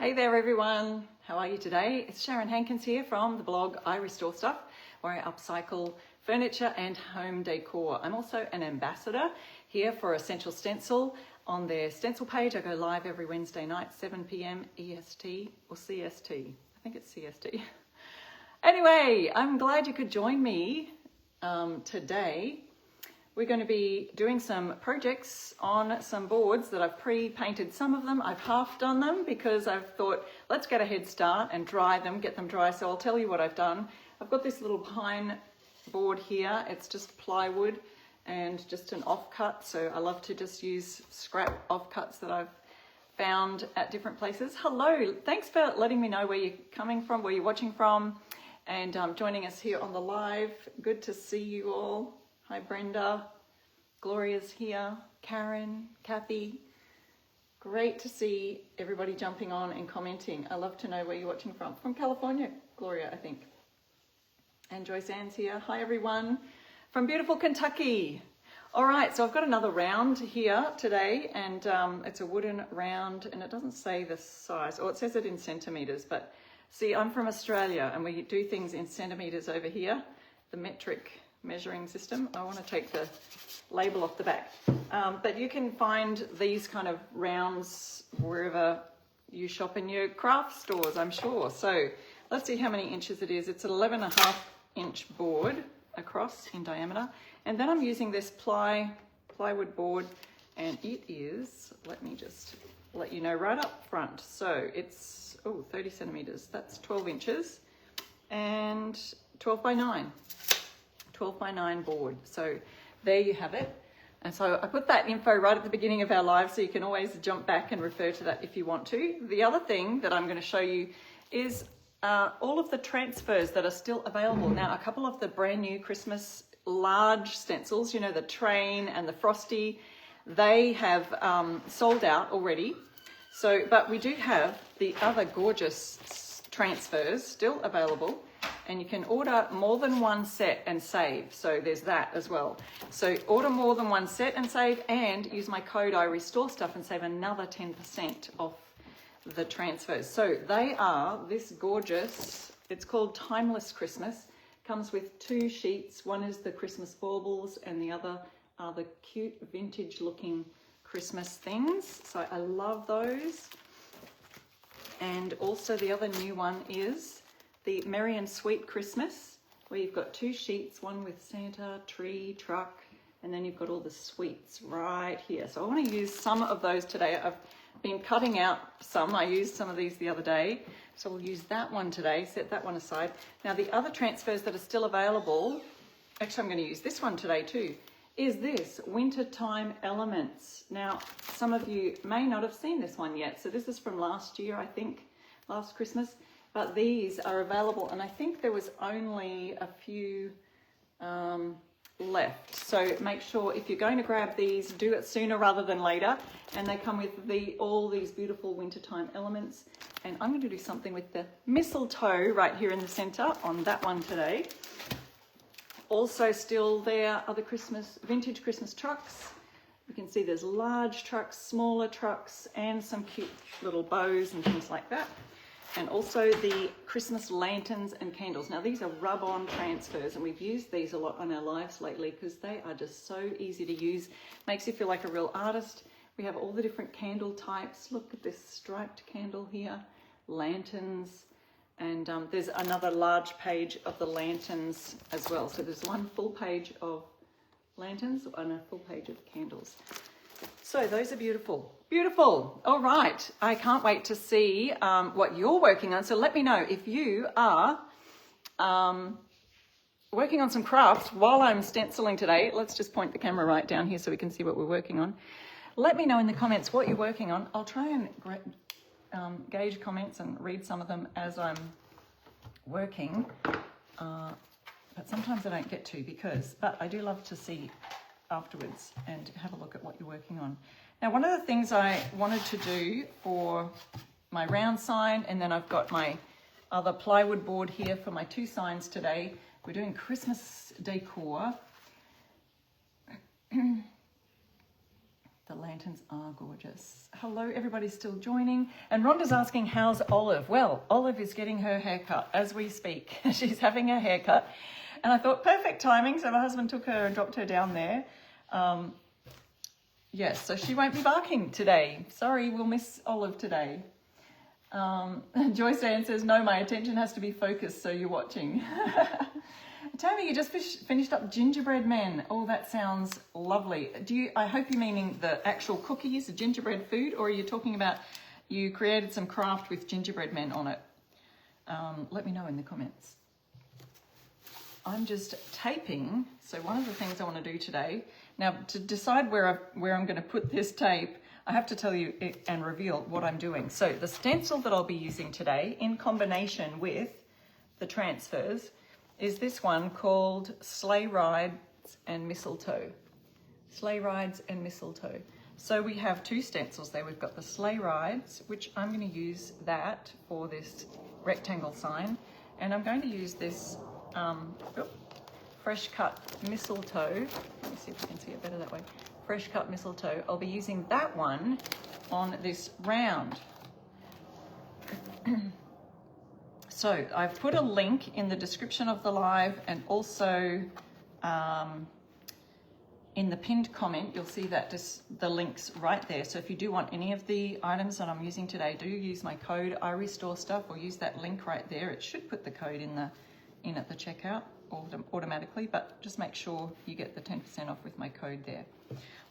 Hey there everyone, how are you today? It's Sharon Hankins here from the blog I Restore Stuff, where I upcycle furniture and home decor. I'm also an ambassador here for Essential Stencil. On their Stencil page, I go live every Wednesday night, 7 p.m. EST or CST. I think it's CST. Anyway, I'm glad you could join me today. We're going to be doing some projects on some boards that I've pre-painted. Some of them, I've half done them because I've thought, let's get a head start and dry them, get them dry. So I'll tell you what I've done. I've got this little pine board here. It's just plywood and just an offcut. So I love to just use scrap offcuts that I've found at different places. Hello, thanks for letting me know where you're coming from, where you're watching from, and joining us here on the live. Good to see you all. Hi Brenda, Gloria's here, Karen, Kathy. Great to see everybody jumping on and commenting. I love to know where you're watching from. From California, Gloria, I think. And Joyce Ann's here. Hi everyone. From beautiful Kentucky. All right, so I've got another round here today, and it's a wooden round, and it doesn't say the size, or it says it in centimeters, but see, I'm from Australia, and we do things in centimeters over here, the metric measuring system. I want to take the label off the back, but you can find these kind of rounds wherever you shop in your craft stores, I'm sure. So let's see how many inches it is. It's an 11.5-inch board across in diameter, and then I'm using this plywood board, and it is, let me just let you know right up front, so it's 30 centimeters. That's 12 inches and 12 by 9 board. So there you have it. And so I put that info right at the beginning of our live, so you can always jump back and refer to that if you want to. The other thing that I'm going to show you is all of the transfers that are still available. Now, a couple of the brand new Christmas large stencils, you know, the train and the frosty, they have sold out already. So, but we do have the other gorgeous transfers still available. And you can order more than one set and save. So there's that as well. So order more than one set and save, and use my code I Restore Stuff and save another 10% off the transfers. So they are this gorgeous, it's called Timeless Christmas. Comes with 2 sheets. One is the Christmas baubles and the other are the cute vintage looking Christmas things. So I love those. And also the other new one is the Merry and Sweet Christmas, where you've got 2 sheets, one with Santa, tree, truck, and then you've got all the sweets right here. So I want to use some of those today. I've been cutting out some. I used some of these the other day, so we'll use that one today, set that one aside. Now the other transfers that are still available, actually I'm going to use this one today too, is this Wintertime Elements. Now some of you may not have seen this one yet. So this is from last year, I think, last Christmas. But these are available, and I think there was only a few left. So make sure if you're going to grab these, do it sooner rather than later. And they come with all these beautiful wintertime elements. And I'm going to do something with the mistletoe right here in the center on that one today. Also still there are the vintage Christmas trucks. You can see there's large trucks, smaller trucks, and some cute little bows and things like that. And also the Christmas lanterns and candles. Now these are rub-on transfers, and we've used these a lot on our lives lately because they are just so easy to use. Makes you feel like a real artist. We have all the different candle types. Look at this striped candle here, lanterns, and there's another large page of the lanterns as well. So there's one full page of lanterns and a full page of candles. So those are beautiful. Beautiful. All right. I can't wait to see what you're working on. So let me know if you are working on some crafts while I'm stenciling today. Let's just point the camera right down here so we can see what we're working on. Let me know in the comments what you're working on. I'll try and gauge comments and read some of them as I'm working. But sometimes I don't get to but I do love to see afterwards and have a look at what you're working on. Now, one of the things I wanted to do for my round sign, and then I've got my other plywood board here for my 2 signs today. We're doing Christmas decor. The lanterns are gorgeous. hello, everybody's still joining. And Rhonda's asking, how's Olive? Well, Olive is getting her haircut as we speak. She's having her haircut. And I thought, perfect timing. So my husband took her and dropped her down there. Yes, so she won't be barking today. Sorry, we'll miss Olive today. Joyce Ann says, no, my attention has to be focused, so you're watching. Tammy, you just finished up gingerbread men. Oh, that sounds lovely. I hope you're meaning the actual cookies, the gingerbread food, or are you talking about you created some craft with gingerbread men on it? Let me know in the comments. I'm just taping. So one of the things I want to do today, now to decide where I'm going to put this tape, I have to tell you and reveal what I'm doing. So the stencil that I'll be using today in combination with the transfers is this one called Sleigh Rides and Mistletoe. Sleigh Rides and Mistletoe. So we have two stencils there. We've got the Sleigh Rides, which I'm going to use that for this rectangle sign. And I'm going to use this fresh cut mistletoe. Let me see if you can see it better that way. Fresh cut mistletoe. I'll be using that one on this round. So I've put a link in the description of the live and also in the pinned comment, you'll see that the links right there. So if you do want any of the items that I'm using today, do use my code iRestoreStuff or use that link right there. It should put the code in at the checkout automatically, but just make sure you get the 10% off with my code there.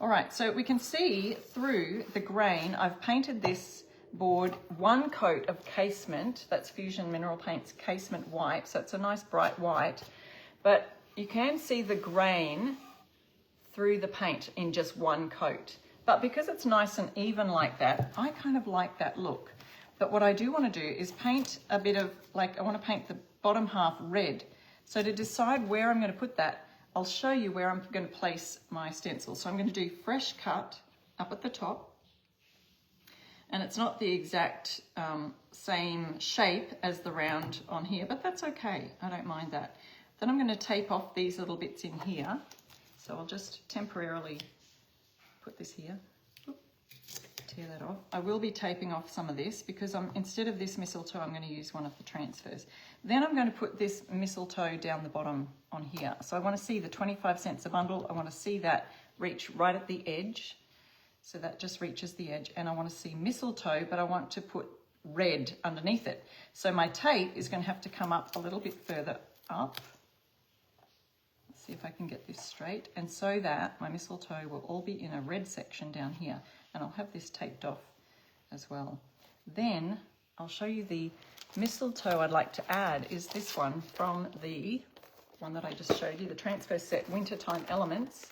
All right, so we can see through the grain. I've painted this board one coat of casement, that's Fusion Mineral Paints casement white, so it's a nice bright white, but you can see the grain through the paint in just one coat. But because it's nice and even like that, I kind of like that look. But what I do want to do is paint a bit of, I want to paint the bottom half red. So to decide where I'm going to put that, I'll show you where I'm going to place my stencil. So I'm going to do fresh cut up at the top. And it's not the exact same shape as the round on here, but that's okay. I don't mind that. Then I'm going to tape off these little bits in here. So I'll just temporarily put this here. Tear that off. I will be taping off some of this because instead of this mistletoe, I'm going to use one of the transfers. Then I'm going to put this mistletoe down the bottom on here. So I want to see the 25 cents a bundle. I want to see that reach right at the edge. So that just reaches the edge. And I want to see mistletoe, but I want to put red underneath it. So my tape is going to have to come up a little bit further up. Let's see if I can get this straight. And so that my mistletoe will all be in a red section down here. And I'll have this taped off as well. Then I'll show you the mistletoe I'd like to add is this one from the one that I just showed you, the transfer set Wintertime Elements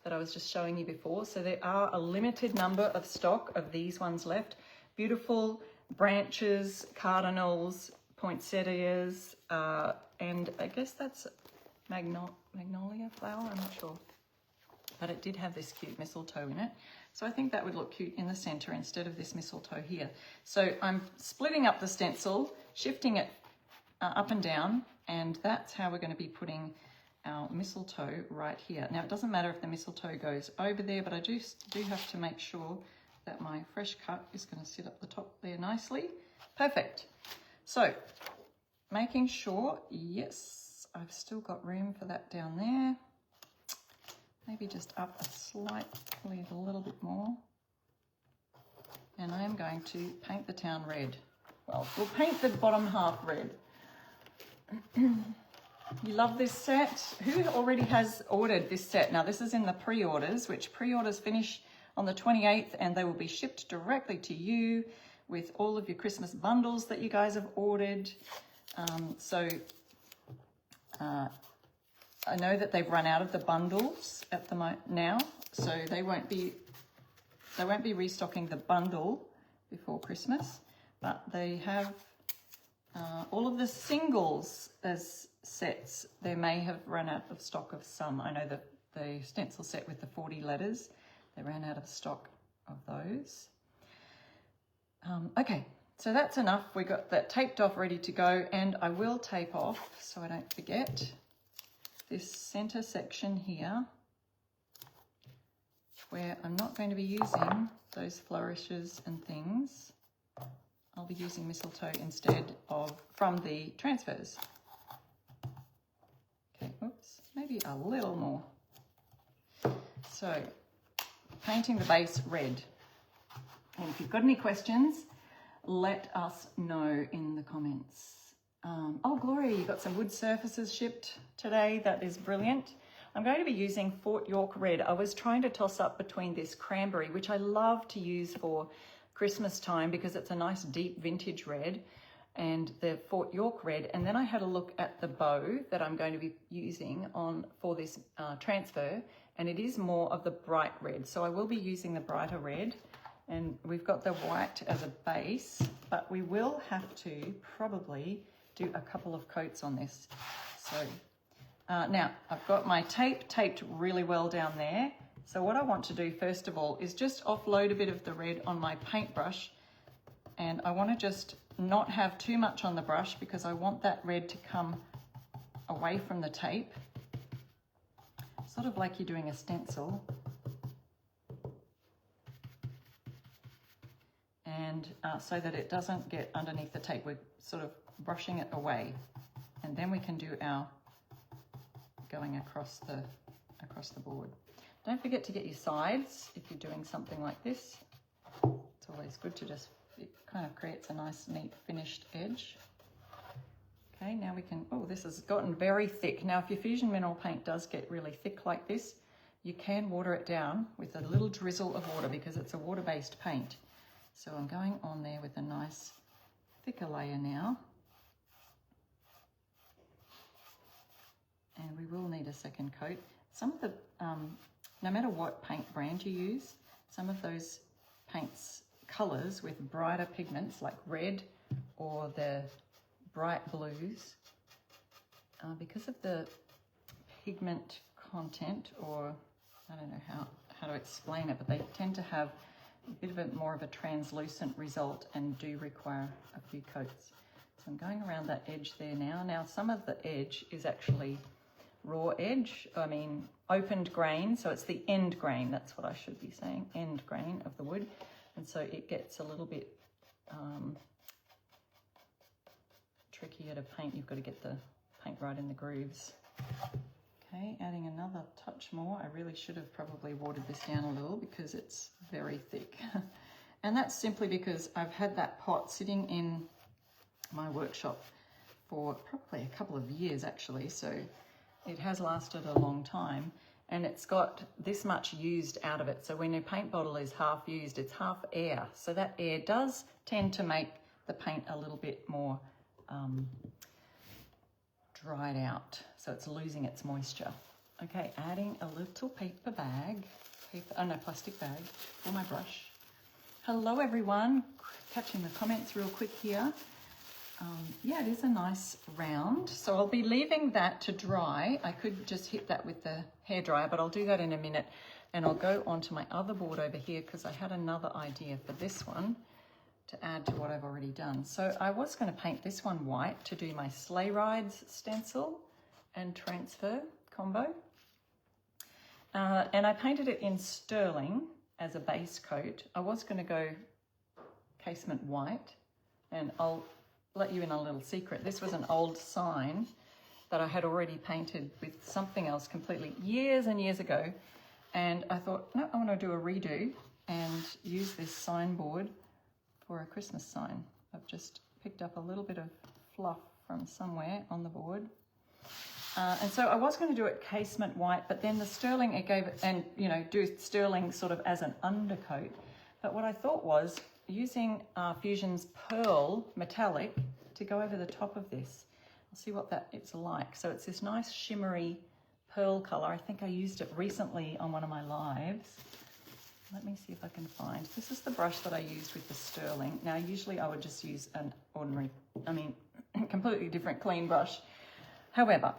that I was just showing you before. So there are a limited number of stock of these ones left. Beautiful branches, cardinals, poinsettias, and I guess that's magnolia flower, I'm not sure. But it did have this cute mistletoe in it. So I think that would look cute in the center instead of this mistletoe here. So I'm splitting up the stencil, shifting it up and down, and that's how we're going to be putting our mistletoe right here. Now it doesn't matter if the mistletoe goes over there, but I do have to make sure that my fresh cut is going to sit up the top there nicely. Perfect. So making sure, yes, I've still got room for that down there. Maybe just up a little bit more. And I am going to paint the town red. Well, we'll paint the bottom half red. You love this set? Who already has ordered this set? Now this is in the pre-orders, which pre-orders finish on the 28th and they will be shipped directly to you with all of your Christmas bundles that you guys have ordered. I know that they've run out of the bundles at the moment now, so they won't be restocking the bundle before Christmas, but they have all of the singles as sets. They may have run out of stock of some. I know that the stencil set with the 40 letters, they ran out of stock of those. Okay, so that's enough. We got that taped off, ready to go, and I will tape off so I don't forget this center section here. where I'm not going to be using those flourishes and things. I'll be using mistletoe instead of from the transfers. Okay, oops, maybe a little more. So, painting the base red. And if you've got any questions, let us know in the comments. Oh, Gloria, you got some wood surfaces shipped today. That is brilliant. I'm going to be using Fort York red. I was trying to toss up between this cranberry, which I love to use for Christmas time because it's a nice deep vintage red, and the Fort York red. And then I had a look at the bow that I'm going to be using for this transfer, and it is more of the bright red. So I will be using the brighter red, and we've got the white as a base, but we will have to probably do a couple of coats on this. So now I've got my tape taped really well down there. So what I want to do first of all is just offload a bit of the red on my paintbrush, and I want to just not have too much on the brush because I want that red to come away from the tape, sort of like you're doing a stencil. And so that it doesn't get underneath the tape, we're sort of brushing it away, and then we can do our going across the board. Don't forget to get your sides if you're doing something like this. It's always good to just, it kind of creates a nice neat finished edge. Okay, now we can, oh, this has gotten very thick. Now if your fusion mineral paint does get really thick like this, you can water it down with a little drizzle of water because it's a water-based paint. So I'm going on there with a nice thicker layer now. And we will need a second coat. Some of the, no matter what paint brand you use, some of those paints colors with brighter pigments like red or the bright blues, because of the pigment content, or I don't know how to explain it, but they tend to have a bit of more of a translucent result and do require a few coats. So I'm going around that edge there now. Now some of the edge is actually raw edge, opened grain, so it's the end grain, that's what I should be saying, end grain of the wood, and so it gets a little bit trickier to paint. You've got to get the paint right in the grooves. Okay, adding another touch more. I really should have probably watered this down a little because it's very thick. And that's simply because I've had that pot sitting in my workshop for probably a couple of years actually, so it has lasted a long time, and it's got this much used out of it. So when your paint bottle is half used, it's half air. So that air does tend to make the paint a little bit more dried out. So it's losing its moisture. Okay, adding a little paper bag, plastic bag for my brush. Hello everyone, catching the comments real quick here. Yeah, it is a nice round. So I'll be leaving that to dry. I could just hit that with the hairdryer, but I'll do that in a minute. And I'll go on to my other board over here because I had another idea for this one to add to what I've already done. So I was going to paint this one white to do my sleigh rides stencil and transfer combo. And I painted it in sterling as a base coat. I was going to go casement white, and I'll let you in on a little secret. This was an old sign that I had already painted with something else completely years and years ago. And I thought, no, I want to do a redo and use this signboard for a Christmas sign. I've just picked up a little bit of fluff from somewhere on the board. And so I was going to do it casement white, but then the sterling, it gave it, and do sterling sort of as an undercoat. But what I thought was using Fusion's Pearl Metallic to go over the top of this. I'll see what it's like. So it's this nice shimmery pearl color. I think I used it recently on one of my lives. Let me see if I can find. This is the brush that I used with the sterling. Now, usually I would just use an ordinary, completely different clean brush. However,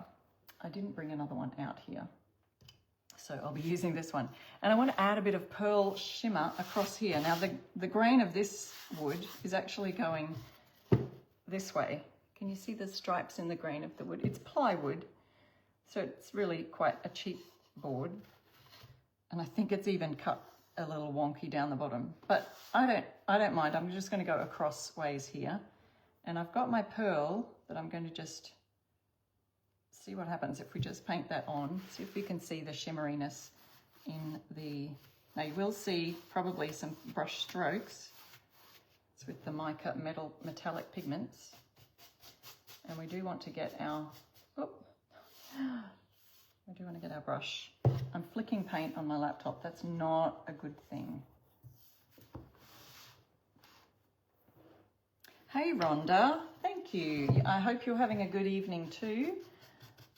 I didn't bring another one out here. So I'll be using this one. And I want to add a bit of pearl shimmer across here. Now the grain of this wood is actually going this way. Can you see the stripes in the grain of the wood? It's plywood, so it's really quite a cheap board. And I think it's even cut a little wonky down the bottom, but I don't mind. I'm just going to go across ways here. And I've got my pearl that I'm going to just see what happens if we just paint that on. See if we can see the shimmeriness in the, now you will see probably some brush strokes. It's with the mica metallic pigments. And we do want to get our, we do want to get our brush. I'm flicking paint on my laptop. That's not a good thing. Hey Rhonda, thank you. I hope you're having a good evening too.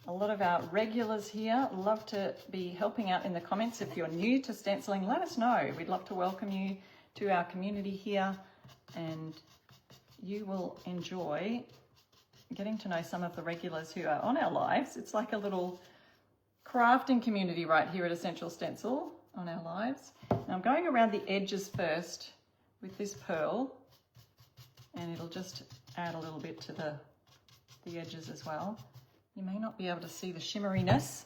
A lot of our regulars here love to be helping out in the comments. If you're new to stenciling, let us know. We'd love to welcome you to our community here, and you will enjoy getting to know some of the regulars who are on our lives. It's like a little crafting community right here at Essential Stencil on our lives. Now I'm going around the edges first with this pearl, and it'll just add a little bit to the edges as well. You may not be able to see the shimmeriness,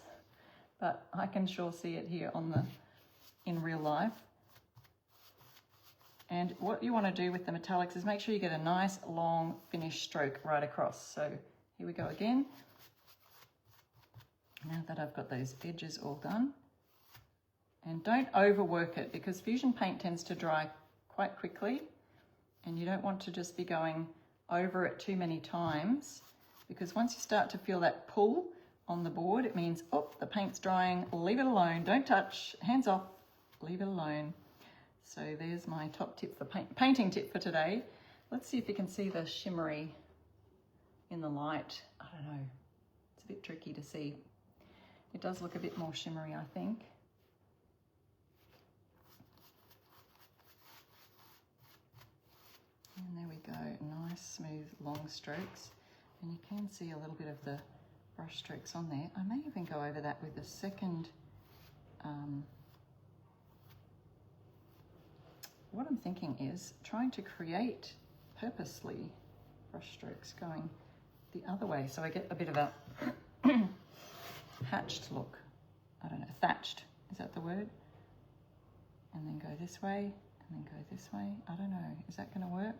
but I can sure see it here in real life. And what you want to do with the metallics is make sure you get a nice long finished stroke right across. So here we go again. Now that I've got those edges all done, and don't overwork it because fusion paint tends to dry quite quickly, and you don't want to just be going over it too many times, because once you start to feel that pull on the board, it means, oh, the paint's drying, leave it alone, don't touch, hands off, leave it alone. So there's my top tip for painting tip for today. Let's see if you can see the shimmery in the light. I don't know, it's a bit tricky to see. It does look a bit more shimmery, I think. And there we go, nice, smooth, long strokes. And you can see a little bit of the brush strokes on there. I may even go over that with a second, what I'm thinking is trying to create purposely brush strokes going the other way. So I get a bit of a hatched look. I don't know, thatched, is that the word? And then go this way, and then go this way. I don't know, is that gonna work?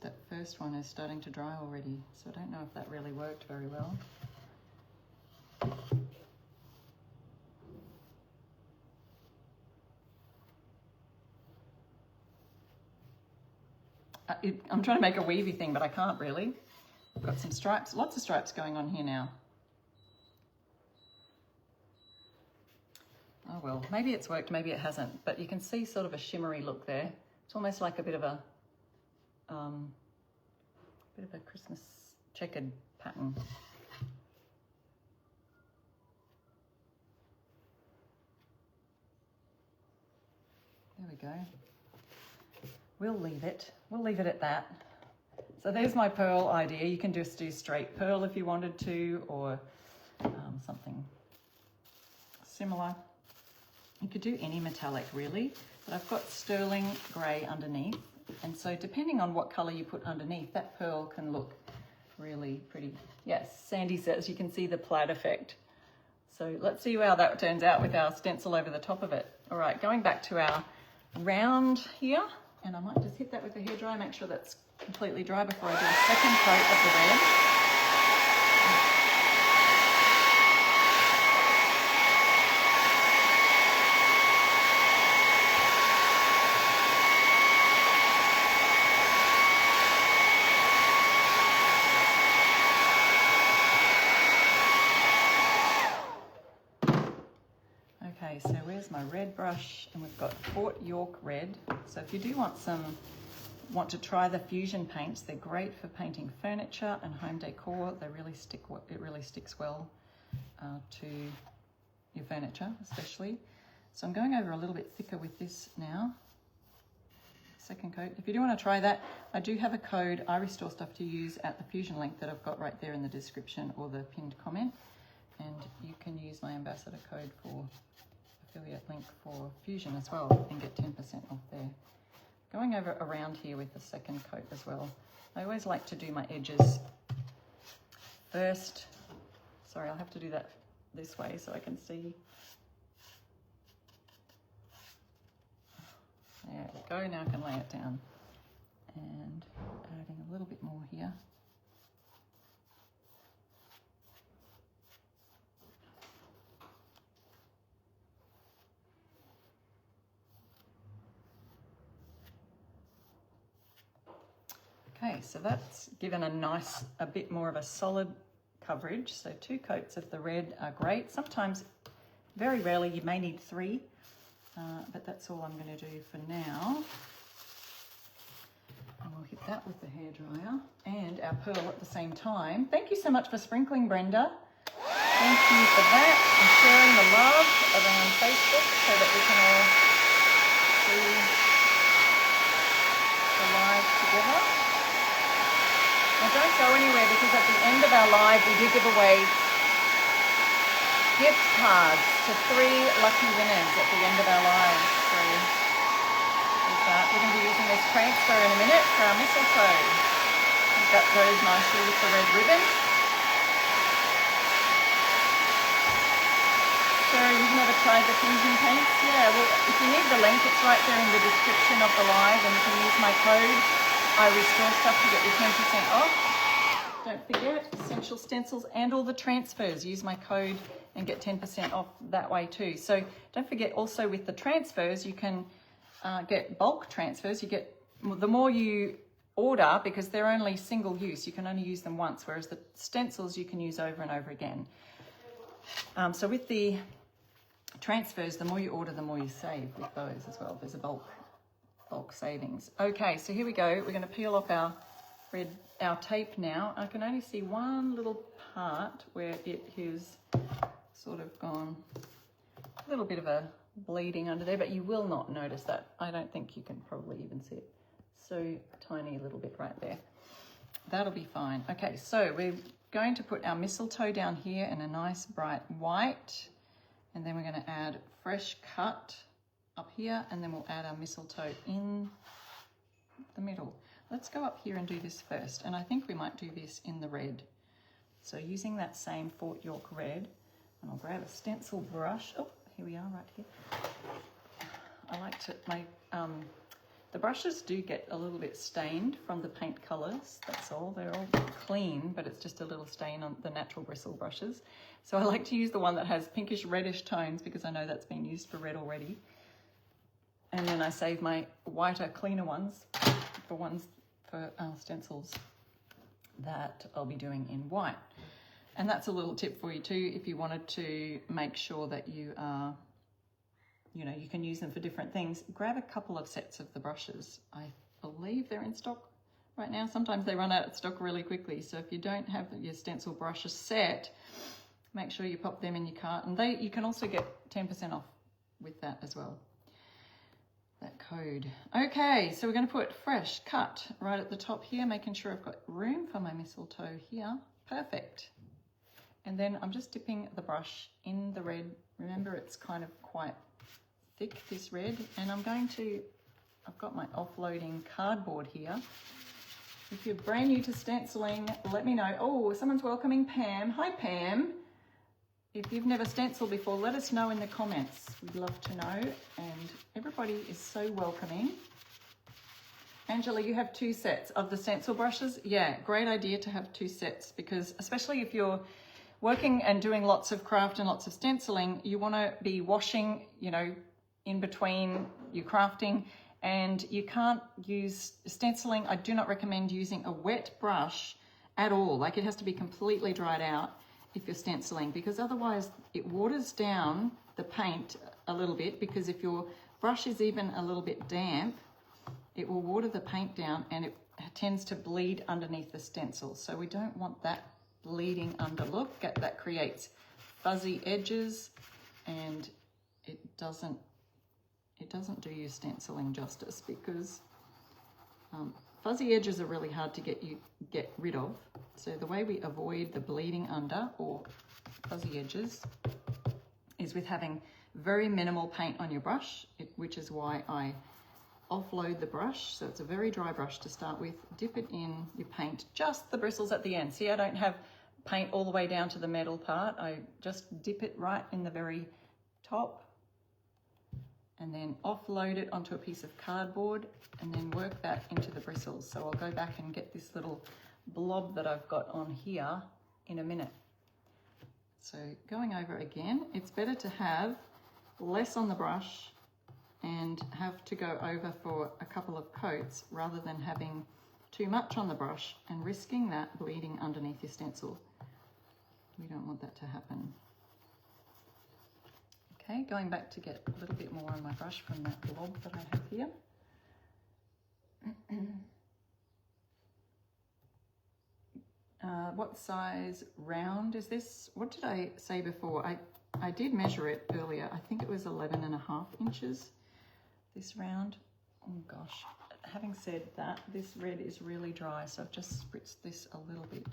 That first one is starting to dry already, so I don't know if that really worked very well. I'm trying to make a weavy thing, but I can't really. I've got some stripes, lots of stripes going on here now. Oh well, maybe it's worked, maybe it hasn't, but you can see sort of a shimmery look there. It's almost like a bit of a Christmas checkered pattern. There we go. We'll leave it at that. So there's my pearl idea. You can just do straight pearl if you wanted to, or something similar. You could do any metallic really, but I've got sterling grey underneath. And so depending on what colour you put underneath, that pearl can look really pretty. Yes, Sandy says you can see the plaid effect. So let's see how that turns out with our stencil over the top of it. All right, going back to our round here, and I might just hit that with a hairdryer, make sure that's completely dry before I do a second coat of the red. Okay, so where's my red brush? And we've got Fort York red. So if you do want to try the fusion paints, they're great for painting furniture and home decor. They really stick. It really sticks well to your furniture, especially. So I'm going over a little bit thicker with this now. Second coat. If you do want to try that, I do have a code I Restore Stuff to use at the Fusion link that I've got right there in the description or the pinned comment, and you can use my ambassador code for affiliate link for Fusion as well and get 10% off there. Going over around here with the second coat as well. I always like to do my edges first, Sorry, I'll have to do that this way so I can see. There we go, now I can lay it down. And adding a little bit more here. Okay, so that's given a bit more of a solid coverage. So 2 coats of the red are great. Sometimes, very rarely, you may need 3, but that's all I'm going to do for now. And we'll hit that with the hairdryer and our pearl at the same time. Thank you so much for sprinkling, Brenda. Thank you for that and sharing the love around Facebook so that we can all see the live together. Now don't go anywhere because at the end of our live we do give away gift cards to 3 lucky winners at the end of our live. So we're going to be using this transfer in a minute for our mistletoe. That goes nicely with the red ribbon. Sarah, you've never tried the tinting paints? Yeah, well, if you need the link, it's right there in the description of the live, and you can use my code I Restore Stuff to get your 10% off. Don't forget, Essential Stencils and all the transfers. Use my code and get 10% off that way too. So don't forget, also with the transfers, you can get bulk transfers. You get, the more you order, because they're only single use, you can only use them once, whereas the stencils you can use over and over again. So with the transfers, the more you order, the more you save with those as well. There's a bulk savings. Okay, so here we go. We're going to peel off our tape now. I can only see one little part where it has sort of gone a little bit of a bleeding under there, but you will not notice that. I don't think you can probably even see it. So tiny little bit right there. That'll be fine. Okay, so we're going to put our mistletoe down here in a nice bright white, and then we're going to add fresh cut up here, and then we'll add our mistletoe in the middle. Let's go up here and do this first, and I think we might do this in the red. So using that same Fort York red, and I'll grab a stencil brush. Oh, here we are right here. I like to make, the brushes do get a little bit stained from the paint colours, that's all. They're all clean, but it's just a little stain on the natural bristle brushes. So I like to use the one that has pinkish reddish tones because I know that's been used for red already. And then I save my whiter, cleaner ones for stencils that I'll be doing in white. And that's a little tip for you too, if you wanted to make sure that you are, you can use them for different things. Grab a couple of sets of the brushes. I believe they're in stock right now. Sometimes they run out of stock really quickly. So if you don't have your stencil brushes set, make sure you pop them in your cart. And you can also get 10% off with that as well. That code. Okay, so we're going to put fresh cut right at the top here, making sure I've got room for my mistletoe here. Perfect. And then I'm just dipping the brush in the red. Remember, it's kind of quite thick, this red. And I've got my offloading cardboard here. If you're brand new to stenciling, let me know. Oh, someone's welcoming Pam. Hi, Pam. If you've never stenciled before, let us know in the comments. We'd love to know. And everybody is so welcoming. Angela, you have 2 sets of the stencil brushes. Yeah, great idea to have 2 sets, because especially if you're working and doing lots of craft and lots of stenciling, you want to be washing, in between your crafting, and you can't use stenciling. I do not recommend using a wet brush at all. Like, it has to be completely dried out if you're stenciling, because otherwise it waters down the paint a little bit, because if your brush is even a little bit damp, it will water the paint down and it tends to bleed underneath the stencil. So we don't want that bleeding under look. That creates fuzzy edges, and it doesn't do your stenciling justice, because fuzzy edges are really hard to get rid of. So the way we avoid the bleeding under or fuzzy edges is with having very minimal paint on your brush, which is why I offload the brush. So it's a very dry brush to start with. Dip it in your paint, just the bristles at the end. See, I don't have paint all the way down to the metal part. I just dip it right in the very top and then offload it onto a piece of cardboard and then work that into the bristles. So I'll go back and get this little blob that I've got on here in a minute. So going over again, it's better to have less on the brush and have to go over for a couple of coats rather than having too much on the brush and risking that bleeding underneath your stencil. We don't want that to happen. Okay, going back to get a little bit more on my brush from that blob that I have here. What size round is this? What did I say before? I did measure it earlier. I think it was 11.5 inches, this round. Oh gosh, having said that, this red is really dry, so I've just spritzed this a little bit.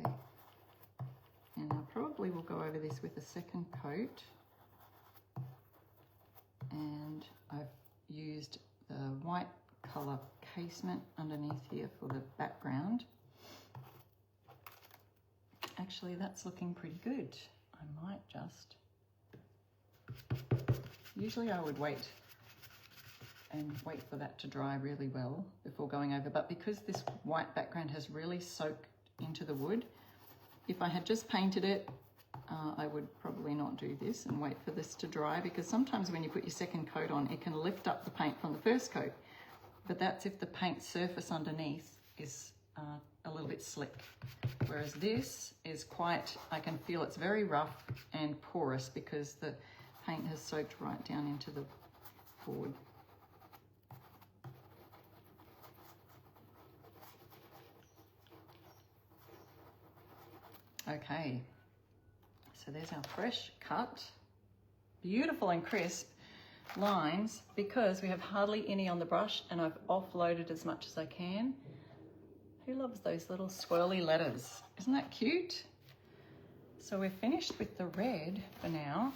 Okay, and I probably will go over this with a second coat. And I've used the white colour casement underneath here for the background. Actually, that's looking pretty good. I might just... Usually I would wait for that to dry really well before going over, but because this white background has really soaked into the wood, if I had just painted it, I would probably not do this and wait for this to dry, because sometimes when you put your second coat on, it can lift up the paint from the first coat, but that's if the paint surface underneath is a little bit slick. Whereas this is quite, I can feel it's very rough and porous because the paint has soaked right down into the board. Okay, so there's our fresh cut, beautiful and crisp lines because we have hardly any on the brush and I've offloaded as much as I can. Who loves those little swirly letters? Isn't that cute? So we're finished with the red for now.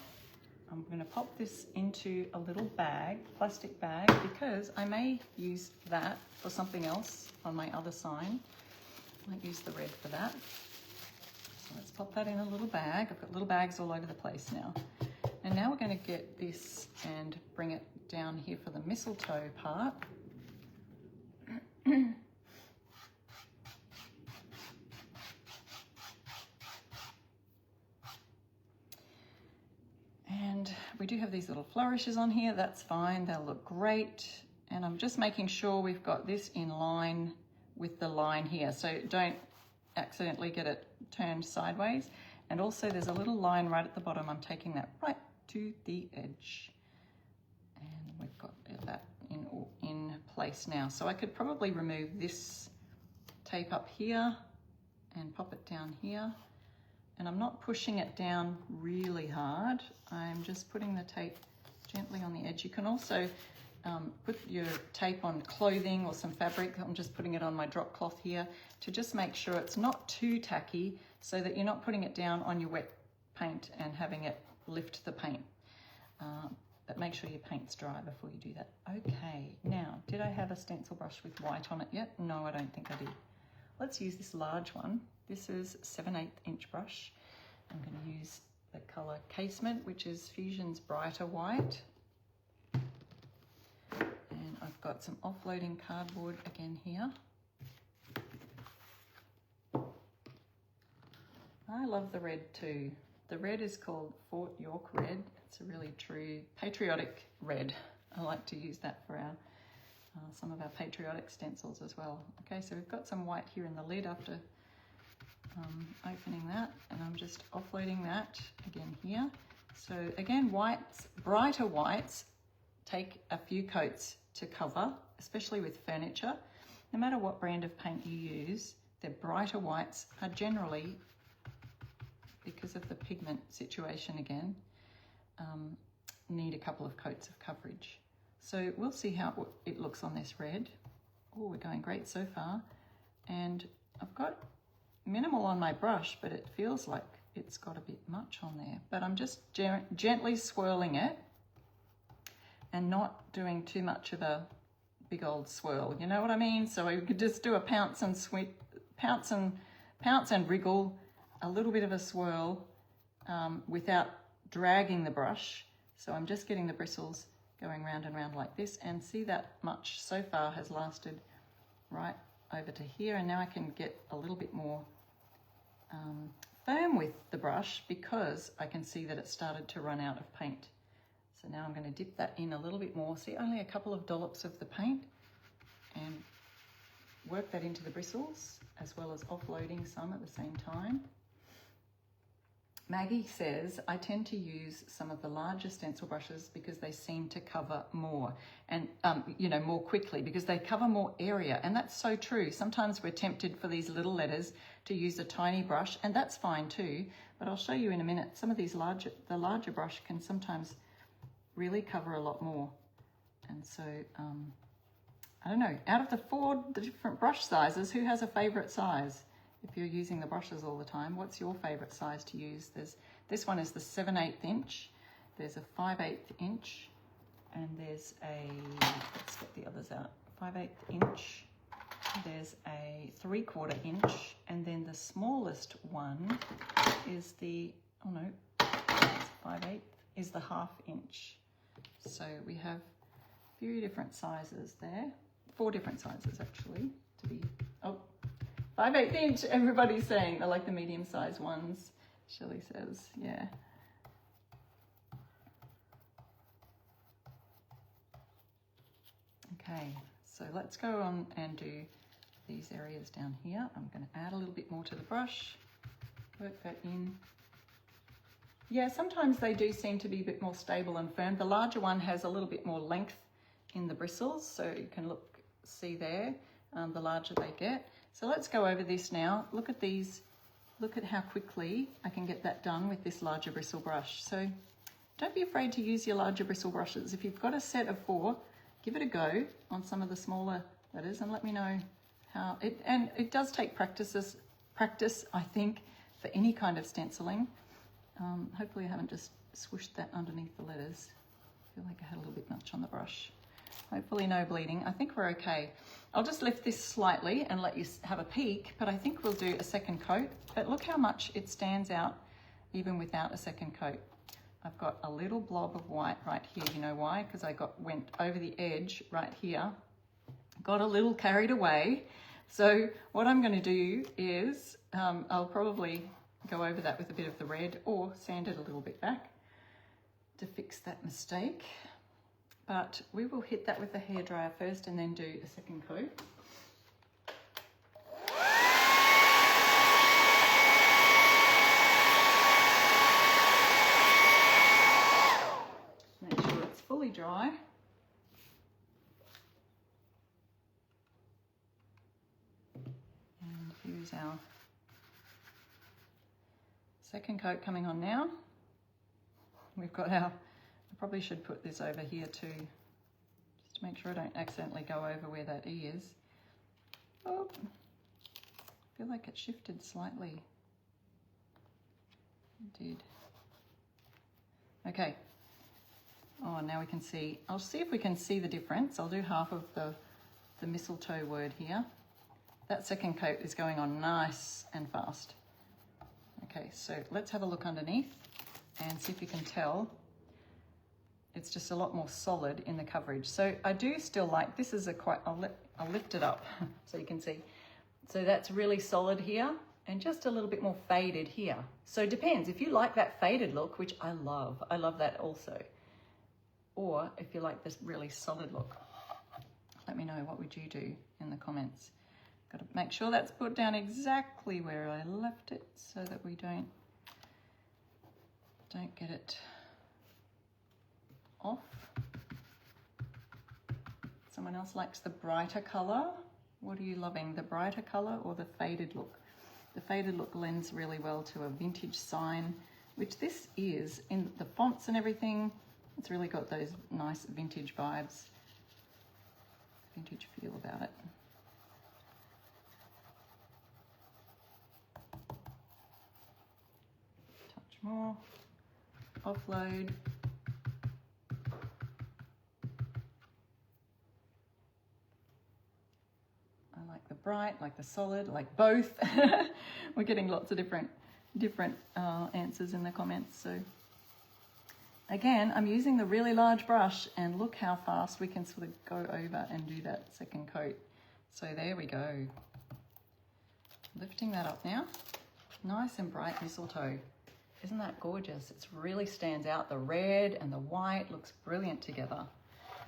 I'm going to pop this into a little bag, plastic bag, because I may use that for something else on my other sign. I might use the red for that. So let's pop that in a little bag. I've got little bags all over the place now. And now we're going to get this and bring it down here for the mistletoe part. And we do have these little flourishes on here. That's fine. They'll look great. And I'm just making sure we've got this in line with the line here. So don't accidentally get it turned sideways. And also there's a little line right at the bottom. I'm taking that right to the edge. And we've got that in place now. So I could probably remove this tape up here and pop it down here. And I'm not pushing it down really hard. I'm just putting the tape gently on the edge. You can also put your tape on clothing or some fabric. I'm just putting it on my drop cloth here to just make sure it's not too tacky so that you're not putting it down on your wet paint and having it lift the paint. But make sure your paint's dry before you do that. Okay, now, did I have a stencil brush with white on it yet? No, I don't think I did. Let's use this large one. This is 7/8 inch brush. I'm going to use the colour Casement, which is Fusion's Brighter White. And I've got some offloading cardboard again here. I love the red too. The red is called Fort York Red. It's a really true patriotic red. I like to use that for our some of our patriotic stencils as well. Okay, so we've got some white here in the lid after opening that, and I'm just offloading that again here. So again, whites, brighter whites take a few coats to cover, especially with furniture. No matter what brand of paint you use, the brighter whites are generally, because of the pigment situation again, need a couple of coats of coverage. So we'll see how it looks on this red. Oh, we're going great so far. And I've got minimal on my brush, but it feels like it's got a bit much on there. But I'm just gently swirling it and not doing too much of a big old swirl, you know what I mean? So we could just do a pounce and wriggle, a little bit of a swirl without dragging the brush. So I'm just getting the bristles going round and round like this, and see that much so far has lasted right over to here, and now I can get a little bit more firm with the brush because I can see that it started to run out of paint. So now I'm going to dip that in a little bit more. See, only a couple of dollops of the paint, and work that into the bristles as well as offloading some at the same time. Maggie says, I tend to use some of the larger stencil brushes because they seem to cover more and, you know, more quickly because they cover more area. And that's so true. Sometimes we're tempted for these little letters to use a tiny brush, and that's fine too. But I'll show you in a minute, some of these the larger brush can sometimes really cover a lot more. And so, I don't know, out of the different brush sizes, who has a favorite size? If you're using the brushes all the time, what's your favorite size to use? This one is the 7/8 inch, there's a 5/8 inch, and there's a, let's get the others out, 5/8 inch, there's a 3/4 inch, and then the smallest one is the, oh no, it's 5/8, is the 1/2 inch. So we have a few different sizes there, 4 different sizes actually, to be, oh, 5/8 inch, everybody's saying. I like the medium-sized ones, Shelley says, yeah. Okay, so let's go on and do these areas down here. I'm going to add a little bit more to the brush, work that in. Yeah, sometimes they do seem to be a bit more stable and firm. The larger one has a little bit more length in the bristles, so you can see there, the larger they get. So let's go over this now. Look at these, look at how quickly I can get that done with this larger bristle brush. So don't be afraid to use your larger bristle brushes. If you've got a set of 4, give it a go on some of the smaller letters and let me know how and it does take practice, I think, for any kind of stenciling. Hopefully I haven't just swooshed that underneath the letters. I feel like I had a little bit much on the brush. Hopefully no bleeding. I think we're okay. I'll just lift this slightly and let you have a peek, but I think we'll do a second coat. But look how much it stands out even without a second coat. I've got a little blob of white right here. You know why? Because I went over the edge right here, got a little carried away. So what I'm going to do is I'll probably go over that with a bit of the red or sand it a little bit back to fix that mistake. But we will hit that with the hairdryer first and then do a second coat. Make sure it's fully dry. And here's our second coat coming on now. We've got our, I probably should put this over here too, just to make sure I don't accidentally go over where that E is. Oh, I feel like it shifted slightly. It did. Okay. Oh, now we can see. I'll see if we can see the difference. I'll do half of the mistletoe word here. That second coat is going on nice and fast. Okay, so let's have a look underneath and see if you can tell. It's just a lot more solid in the coverage. So I do still like, this is a quite, I'll lift it up so you can see. So that's really solid here and just a little bit more faded here. So it depends. If you like that faded look, which I love that also. Or if you like this really solid look, let me know, what would you do in the comments? Got to make sure that's put down exactly where I left it so that we don't get it off. Someone else likes the brighter color. What are you loving, the brighter color or the faded look? The faded look lends really well to a vintage sign, which this is in the fonts and everything. It's really got those nice vintage vibes, vintage feel about it. Touch more, offload. bright, like the solid, like both. We're getting lots of different answers in the comments. So again, I'm using the really large brush, and look how fast we can sort of go over and do that second coat. So there we go. Lifting that up now. Nice and bright mistletoe. Isn't that gorgeous? It really stands out. The red and the white looks brilliant together.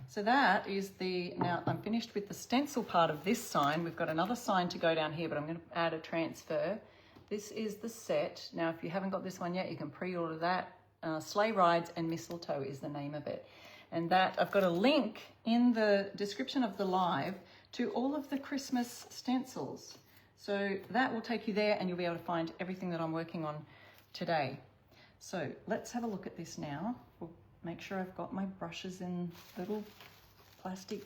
So that is now I'm finished with the stencil part of this sign. We've got another sign to go down here, but I'm going to add a transfer. This is the set. Now, if you haven't got this one yet, you can pre-order that. Sleigh Rides and Mistletoe is the name of it. And that, I've got a link in the description of the live to all of the Christmas stencils. So that will take you there, and you'll be able to find everything that I'm working on today. So let's have a look at this now. We'll make sure I've got my brushes in little plastic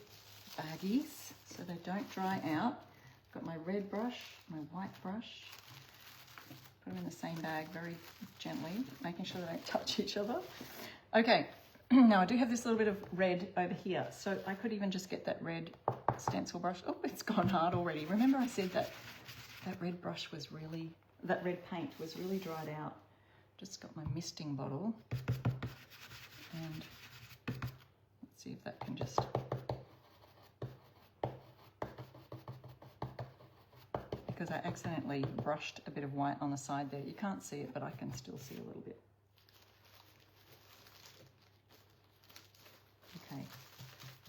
baggies so they don't dry out. I've got my red brush, my white brush. Put them in the same bag very gently, making sure they don't touch each other. Okay, now I do have this little bit of red over here, so I could even just get that red stencil brush. Oh, it's gone hard already. Remember I said that red brush was really, that red paint was really dried out. Just got my misting bottle, and let's see if that can just, because I accidentally brushed a bit of white on the side there. You can't see it, but I can still see a little bit. Okay,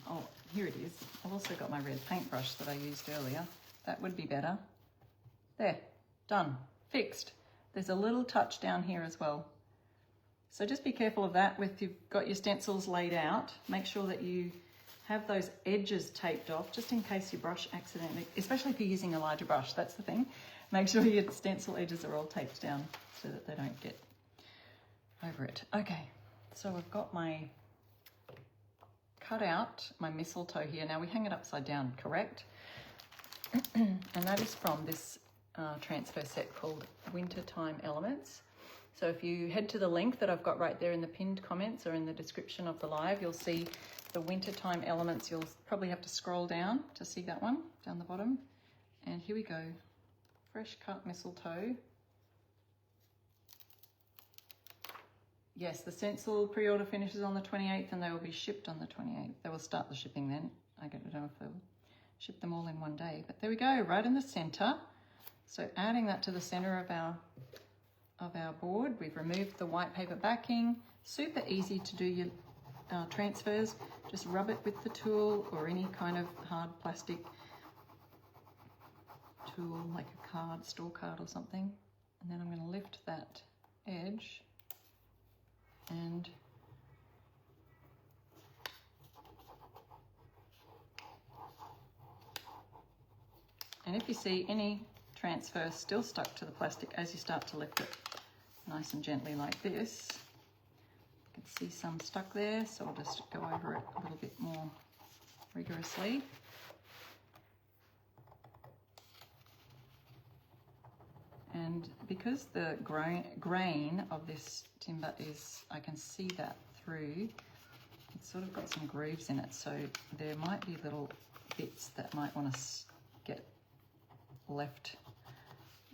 oh, here it is. I've also got my red paintbrush that I used earlier. That would be better. There, done, fixed. There's a little touch down here as well. So just be careful of that with you've got your stencils laid out. Make sure that you have those edges taped off just in case your brush accidentally, especially if you're using a larger brush, that's the thing. Make sure your stencil edges are all taped down so that they don't get over it. Okay, so I've got my cut out, my mistletoe here. Now we hang it upside down, correct? And that is from this transfer set called Wintertime Elements. So if you head to the link that I've got right there in the pinned comments or in the description of the live, you'll see the Wintertime Elements. You'll probably have to scroll down to see that one down the bottom. And here we go, fresh cut mistletoe. Yes, the stencil pre-order finishes on the 28th and they will be shipped on the 28th. They will start the shipping then. I don't know if they'll ship them all in one day, but there we go, right in the center. So adding that to the center of our board, we've removed the white paper backing. Super easy to do your transfers. Just rub it with the tool or any kind of hard plastic tool, like a card, store card or something. And then I'm going to lift that edge and if you see any transfer still stuck to the plastic as you start to lift it nice and gently like this, you can see some stuck there, so I'll just go over it a little bit more rigorously. And because the grain of this timber is, I can see that through, it's sort of got some grooves in it, so there might be little bits that might want to get left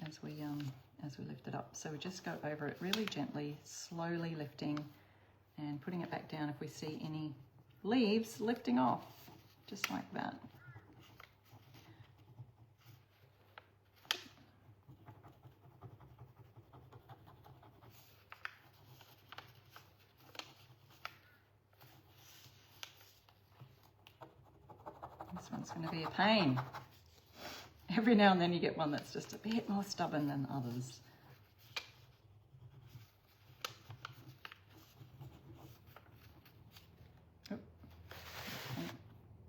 as we lift it up. So we just go over it really gently, slowly lifting and putting it back down if we see any leaves lifting off, just like that. This one's going to be a pain. Every now and then you get one that's just a bit more stubborn than others. Oh,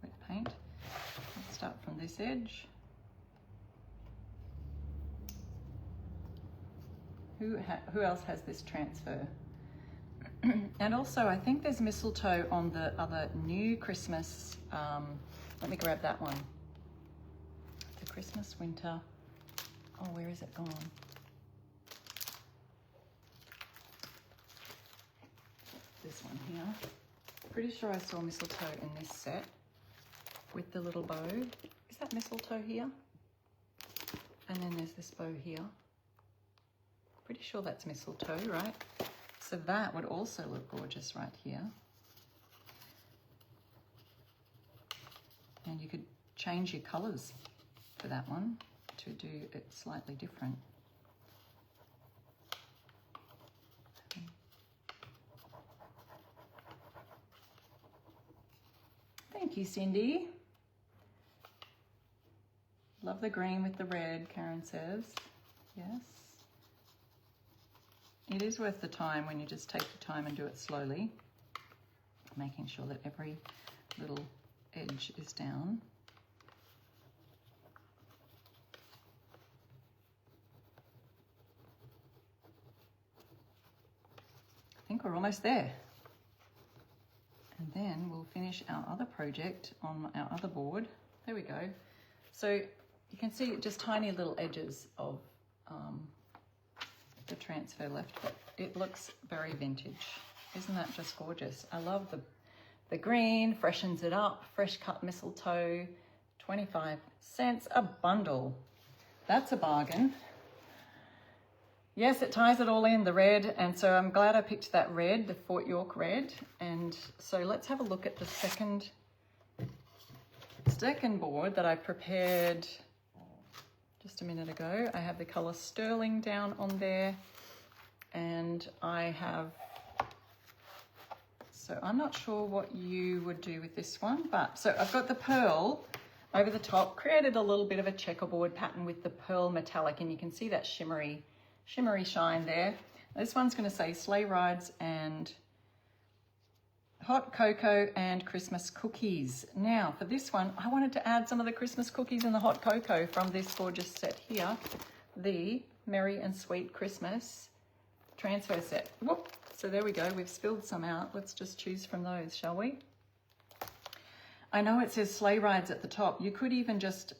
wet paint. Let's start from this edge. Who else has this transfer? And also, I think there's mistletoe on the other new Christmas. Let me grab that one. The Christmas winter. Oh, where is it gone? This one here. Pretty sure I saw mistletoe in this set with the little bow. Is that mistletoe here? And then there's this bow here. Pretty sure that's mistletoe, right? So that would also look gorgeous right here. And you could change your colours for that one to do it slightly different. Thank you, Cindy. Love the green with the red, Karen says. Yes. It is worth the time when you just take your time and do it slowly, making sure that every little edge is down. I think we're almost there. And then we'll finish our other project on our other board. There we go. So you can see just tiny little edges of the transfer left, but it looks very vintage. Isn't that just gorgeous? I love the green, freshens it up, fresh cut mistletoe, 25 cents a bundle. That's a bargain. Yes, it ties it all in, the red, and so I'm glad I picked that red, the Fort York red. And so let's have a look at the second board that I prepared just a minute ago. I have the colour Sterling down on there, and I have, so I'm not sure what you would do with this one, but so I've got the pearl over the top, created a little bit of a checkerboard pattern with the pearl metallic, and you can see that shimmery shine there. This one's going to say sleigh rides and hot cocoa and Christmas cookies. Now for this one, I wanted to add some of the Christmas cookies and the hot cocoa from this gorgeous set here, the Merry and Sweet Christmas transfer set. Whoop. So there we go, we've spilled some out. Let's just choose from those, shall we? I know it says sleigh rides at the top. You could even just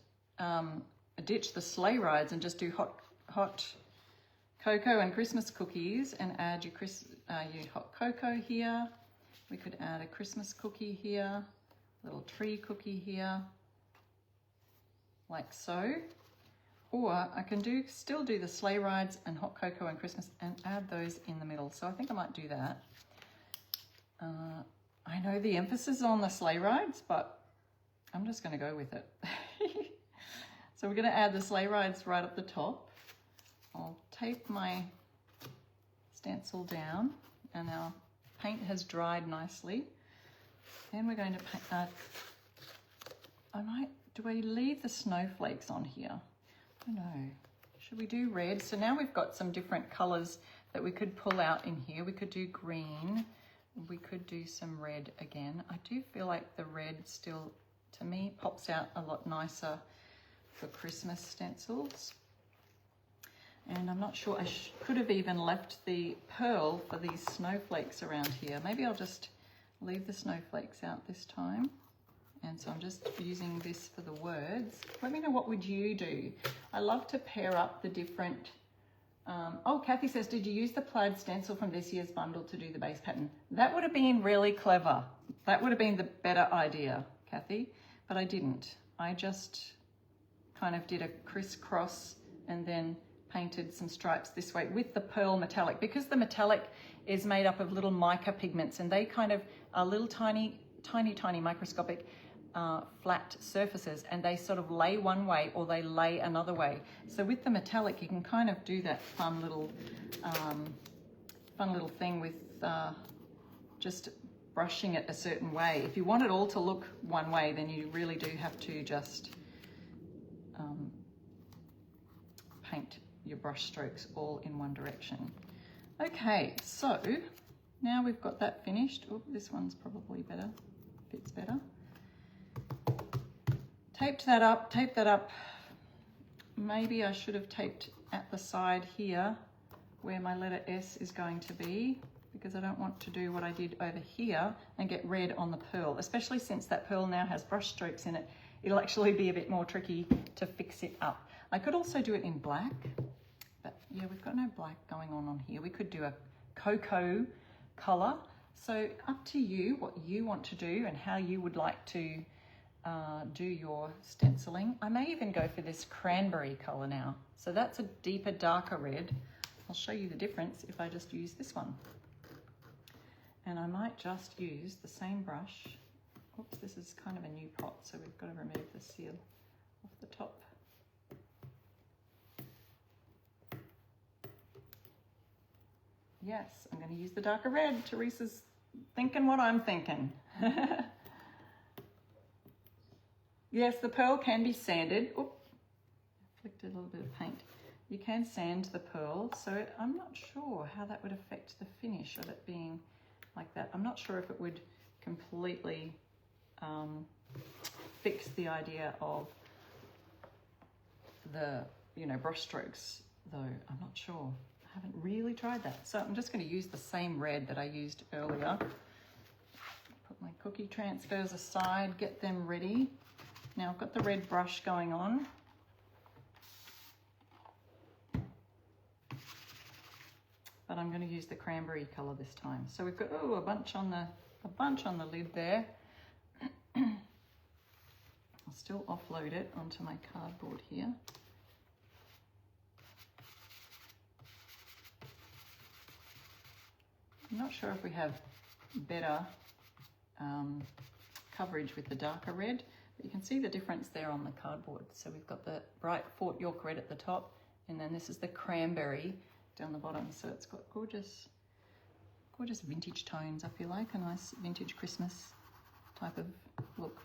ditch the sleigh rides and just do hot cocoa and Christmas cookies and add your hot cocoa here. We could add a Christmas cookie here, little tree cookie here, like so. Or I can still do the sleigh rides and hot cocoa and Christmas and add those in the middle. So I think I might do that. I know the emphasis is on the sleigh rides, but I'm just going to go with it. So we're going to add the sleigh rides right up the top. I'll tape my stencil down, and our paint has dried nicely. Then we're going to paint, do we leave the snowflakes on here? I don't know. Should we do red? So now we've got some different colors that we could pull out in here. We could do green. We could do some red again. I do feel like the red still, to me, pops out a lot nicer for Christmas stencils. And I'm not sure, I could have even left the pearl for these snowflakes around here. Maybe I'll just leave the snowflakes out this time. And so I'm just using this for the words. Let me know, what would you do? I love to pair up the different, oh, Kathy says, did you use the plaid stencil from this year's bundle to do the base pattern? That would have been really clever. That would have been the better idea, Kathy, but I didn't. I just kind of did a crisscross and then painted some stripes this way with the pearl metallic, because the metallic is made up of little mica pigments, and they kind of are little tiny microscopic flat surfaces, and they sort of lay one way or they lay another way. So with the metallic, you can kind of do that fun little thing with just brushing it a certain way. If you want it all to look one way, then you really do have to just paint your brush strokes all in one direction. Okay, so now we've got that finished. Oh, this one's probably better, fits better. Tape that up. Maybe I should have taped at the side here where my letter S is going to be, because I don't want to do what I did over here and get red on the pearl, especially since that pearl now has brush strokes in it. It'll actually be a bit more tricky to fix it up. I could also do it in black, but yeah, we've got no black going on here. We could do a cocoa color. So up to you what you want to do and how you would like to do your stenciling. I may even go for this cranberry color now. So that's a deeper, darker red. I'll show you the difference if I just use this one. And I might just use the same brush. Oops, this is kind of a new pot, so we've got to remove the seal off the top. Yes, I'm going to use the darker red. Teresa's thinking what I'm thinking. Yes, the pearl can be sanded. Oop, flicked a little bit of paint. You can sand the pearl, so I'm not sure how that would affect the finish of it being like that. I'm not sure if it would completely fix the idea of the, brush strokes, though. I'm not sure. I haven't really tried that. So I'm just going to use the same red that I used earlier. Put my cookie transfers aside, get them ready. Now I've got the red brush going on. But I'm going to use the cranberry color this time. So we've got a bunch on the lid there. I'll still offload it onto my cardboard here. I'm not sure if we have better coverage with the darker red, but you can see the difference there on the cardboard. So we've got the bright Fort York red at the top, and then this is the cranberry down the bottom. So it's got gorgeous vintage tones, I feel like, a nice vintage Christmas type of look.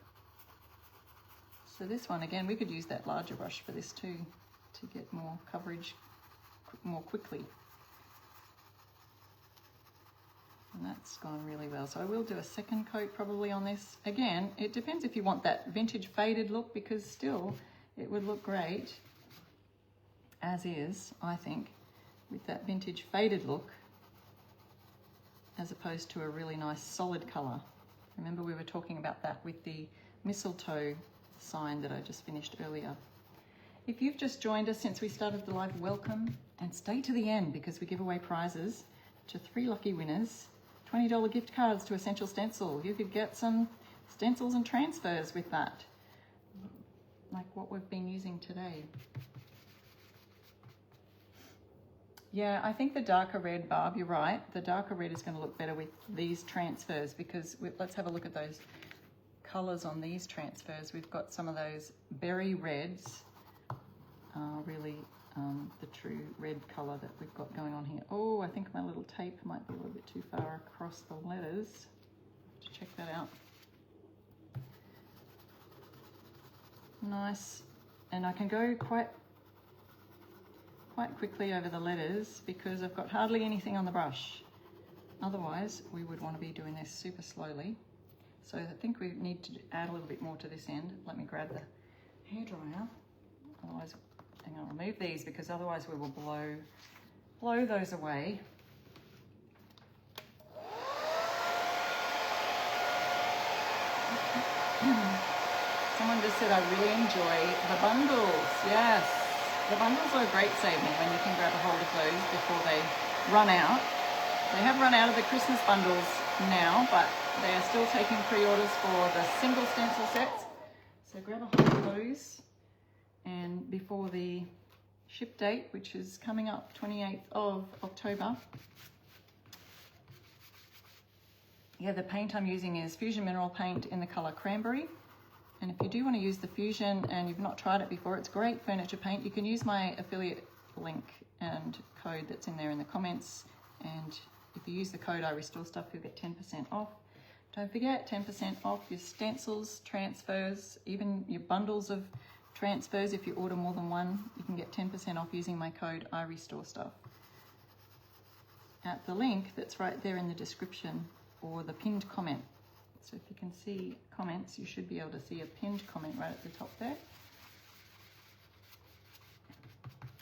So this one, again, we could use that larger brush for this too, to get more coverage more quickly. And that's gone really well. So I will do a second coat probably on this. Again, it depends if you want that vintage faded look, because still it would look great as is, I think, with that vintage faded look, as opposed to a really nice solid color. Remember we were talking about that with the mistletoe sign that I just finished earlier. If you've just joined us since we started the live, welcome, and stay to the end because we give away prizes to 3 lucky winners. $20 gift cards to Essential Stencil. You could get some stencils and transfers with that, like what we've been using today. Yeah, I think the darker red, Barb, you're right. The darker red is going to look better with these transfers, because let's have a look at those colors on these transfers. We've got some of those berry reds, really the true red color that we've got going on here. Oh, I think my little tape might be a little bit too far across the letters. Have to check that out. Nice. And I can go quite quickly over the letters because I've got hardly anything on the brush. Otherwise, we would want to be doing this super slowly. So I think we need to add a little bit more to this end. Let me grab the hairdryer. Otherwise, I'm going to remove these because otherwise we will blow those away. Someone just said, I really enjoy the bundles. Yes, the bundles are a great saving when you can grab a hold of those before they run out. They have run out of the Christmas bundles now, but they are still taking pre-orders for the single stencil sets. So grab a hold of those. And before the ship date, which is coming up 28th of October. Yeah, the paint I'm using is Fusion Mineral Paint in the color Cranberry. And if you do want to use the Fusion and you've not tried it before, it's great furniture paint. You can use my affiliate link and code that's in there in the comments. And if you use the code I Restore Stuff, you'll get 10% off. Don't forget, 10% off your stencils, transfers, even your bundles of transfers. If you order more than one, you can get 10% off using my code I Restore Stuff at the link that's right there in the description or the pinned comment. So if you can see comments, you should be able to see a pinned comment right at the top there.